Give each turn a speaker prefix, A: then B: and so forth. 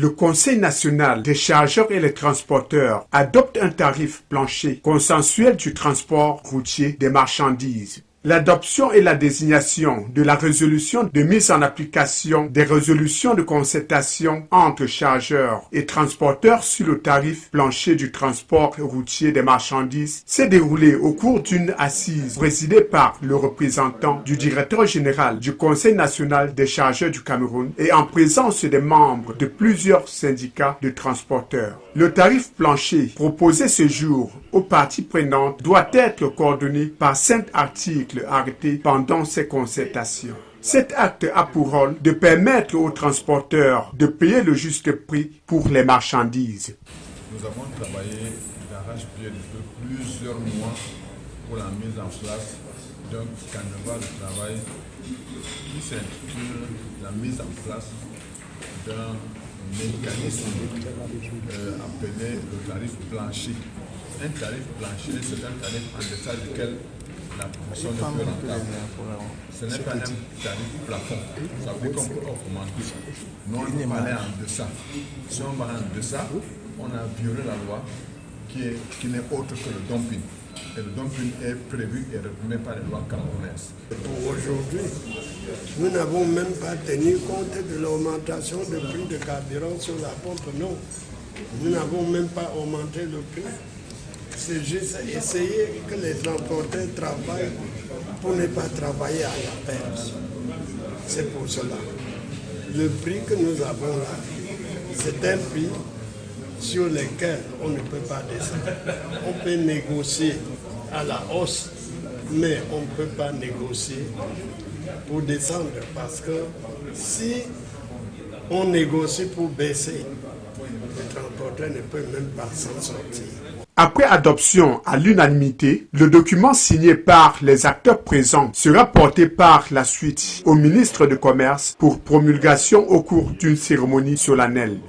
A: Le Conseil national des chargeurs et les transporteurs adopte un tarif plancher consensuel du transport routier des marchandises. L'adoption et la désignation de la résolution de mise en application des résolutions de concertation entre chargeurs et transporteurs sur le tarif plancher du transport routier des marchandises s'est déroulée au cours d'une assise présidée par le représentant du directeur général du Conseil national des chargeurs du Cameroun et en présence des membres de plusieurs syndicats de transporteurs. Le tarif plancher proposé ce jour aux parties prenantes doit être coordonné par 5 articles arrêtés pendant ces concertations. Cet acte a pour rôle de permettre aux transporteurs de payer le juste prix pour les marchandises.
B: Nous avons travaillé d'arrache-pied depuis plusieurs mois pour la mise en place d'un canevas de travail qui s'intitule la mise en place d'un mécanisme appelé le tarif plancher. Un tarif plancher, c'est un tarif en deçà duquel la personne ne peut rentrer. Ce n'est pas un tarif plafond. Ça veut dire qu'on peut augmenter. Nous, on peut aller en deçà. Si on va en deçà, on a violé la loi qui n'est autre que le dumping. Et le dumping est prévu et réprimé par les lois camerounaises.
C: Pour aujourd'hui, nous n'avons même pas tenu compte de l'augmentation du prix de carburant sur la pompe. Non, nous n'avons même pas augmenté le prix. C'est juste essayer que les transporteurs travaillent pour ne pas travailler à la perte. C'est pour cela. Le prix que nous avons là, c'est un prix sur lequel on ne peut pas descendre. On peut négocier à la hausse, mais on ne peut pas négocier pour descendre parce que si on négocie pour baisser, le transporteur ne peut même pas s'en sortir.
A: Après adoption à l'unanimité, le document signé par les acteurs présents sera porté par la suite au ministre du Commerce pour promulgation au cours d'une cérémonie solennelle.